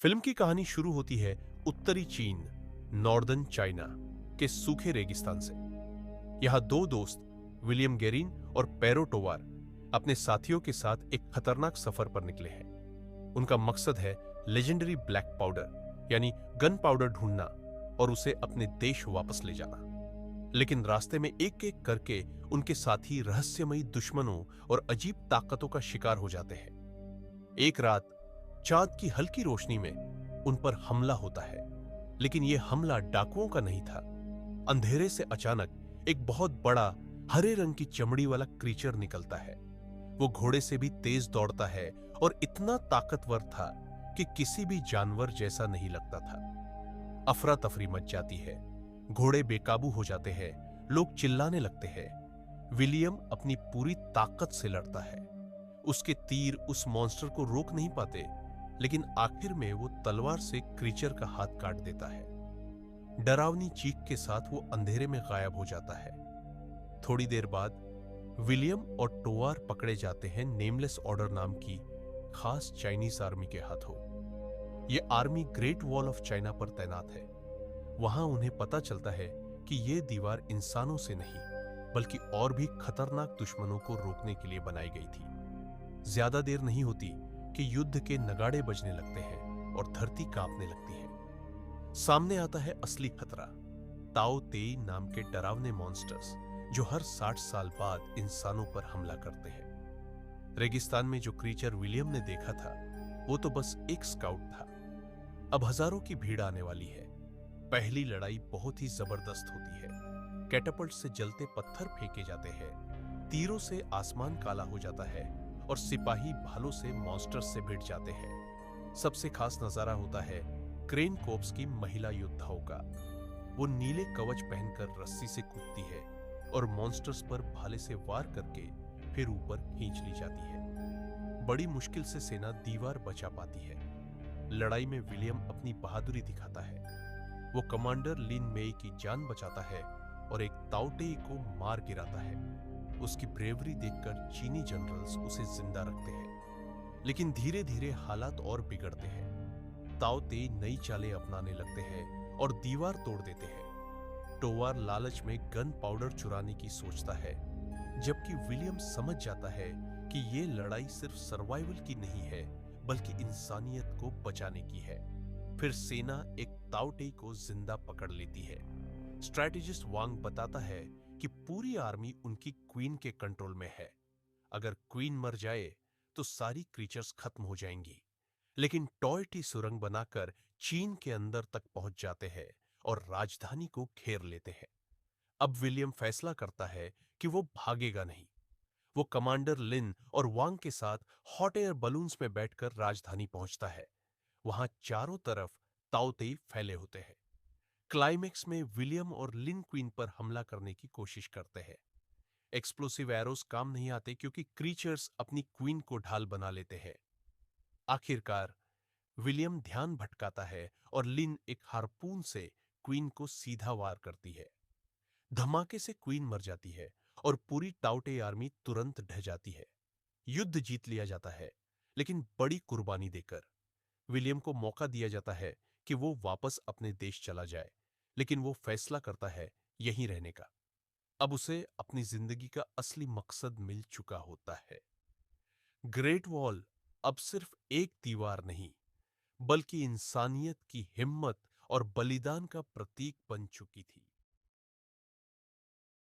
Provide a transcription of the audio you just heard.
Film की कहानी शुरू होती है उत्तरी चीन, नॉर्दर्न चाइना के सूखे रेगिस्तान से। यहाँ दो दोस्त, विलियम गेरिन और पैरो टोवार, अपने साथियों के साथ एक खतरनाक सफर पर निकले हैं। उनका मकसद है लेजेंडरी ब्लैक पाउडर यानी गन पाउडर ढूंढना और उसे अपने देश वापस ले जाना। लेकिन रास्ते में एक एक करके उनके साथी रहस्यमयी दुश्मनों और अजीब ताकतों का शिकार हो जाते हैं। एक रात चांद की हल्की रोशनी में उन पर हमला होता है, लेकिन यह हमला डाकुओं का नहीं था। अंधेरे से अचानक एक बहुत बड़ा हरे रंग की चमड़ी वाला क्रीचर निकलता है। वो घोड़े से भी तेज दौड़ता है और इतना ताकतवर था कि किसी भी जानवर जैसा नहीं लगता था। अफरा तफरी मच जाती है, घोड़े बेकाबू हो जाते हैं, लोग चिल्लाने लगते हैं। विलियम अपनी पूरी ताकत से लड़ता है। उसके तीर उस मॉन्स्टर को रोक नहीं पाते, लेकिन आखिर में वो तलवार से क्रीचर का हाथ काट देता है। डरावनी चीख के साथ वो अंधेरे में गायब हो जाता है। थोड़ी देर बाद विलियम और टोवार पकड़े जाते हैं नेमलेस ऑर्डर नाम की खास चाइनीज आर्मी के हाथों। ये army great wall of China पर तैनात है। वहां उन्हें पता चलता है कि ये दीवार इंसानों से नहीं, बल्कि और भी खतरनाक दुश्मनों को रोकने के लिए बनाई गई थी। ज्यादा देर नहीं होती कि युद्ध के नगाड़े बजने लगते हैं और धरती कांपने लगती है। सामने आता है असली खतरा, ताओ तेई नाम के डरावने मॉन्स्टर्स, जो हर 60 साल बाद इंसानों पर हमला करते हैं। रेगिस्तान में जो क्रीचर विलियम ने देखा था, वो तो बस एक स्काउट था। अब हजारों की भीड़ आने वाली है। पहली लड़ाई बहुत ही जबरदस्त होती है। कैटापल्ट से जलते पत्थर फेंके जाते हैं, तीरों से आसमान काला हो जाता है और सिपाही भालों से मॉन्स्टर्स से भिड़ जाते हैं। सबसे खास नजारा होता है क्रेन कोप्स की महिला योद्धाओं का। वो नीले कवच पहनकर रस्सी से कूदती है और मॉन्स्टर्स पर भाले से वार करके फिर ऊपर खींच ली जाती है। बड़ी मुश्किल से सेना दीवार बचा पाती है। लड़ाई में विलियम अपनी बहादुरी दिखाता है। वो कमांडर लिन मेई की जान बचाता है और एक ताओटेई को मार गिराता है। उसकी ब्रेवरी देखकर चीनी जनरल्स उसे जिंदा रखते हैं। लेकिन धीरे धीरे हालात और बिगड़ते हैं। ताओ तेई नई चालें अपनाने लगते हैं और दीवार तोड़ देते हैं। टोवार लालच में गन पाउडर चुराने की सोचता है, जबकि विलियम समझ जाता है कि ये लड़ाई सिर्फ सर्वाइवल की नहीं है, बल्कि इंसानियत को बचाने की है। फिर सेना एक ताओटेई को जिंदा पकड़ लेती है। स्ट्रैटेजिस्ट वांग बताता है कि पूरी आर्मी उनकी क्वीन के कंट्रोल में है। अगर क्वीन मर जाए तो सारी क्रीचर्स खत्म हो जाएंगी। लेकिन टॉयटी सुरंग बनाकर चीन के अंदर तक पहुंच जाते हैं और राजधानी को घेर लेते हैं। अब विलियम फैसला करता है कि वो भागेगा नहीं। वो कमांडर लिन और वांग के साथ हॉट एयर बलून्स में बैठकर राजधानी पहुंचता है। वहां चारों तरफ ताओतेई फैले होते हैं। क्लाइमेक्स में विलियम और लिन क्वीन पर हमला करने की कोशिश करते हैं। एक्सप्लोसिव एरोस काम नहीं आते क्योंकि क्रीचर्स अपनी क्वीन को ढाल बना लेते हैं। आखिरकार विलियम ध्यान भटकाता है और लिन एक हार्पून से क्वीन को सीधा वार करती है। धमाके से क्वीन मर जाती है और पूरी टाउटे आर्मी तुरंत ढह जाती है। युद्ध जीत लिया जाता है, लेकिन बड़ी कुर्बानी देकर। विलियम को मौका दिया जाता है कि वो वापस अपने देश चला जाए, लेकिन वो फैसला करता है यहीं रहने का। अब उसे अपनी जिंदगी का असली मकसद मिल चुका होता है। ग्रेट वॉल अब सिर्फ एक दीवार नहीं, बल्कि इंसानियत की हिम्मत और बलिदान का प्रतीक बन चुकी थी।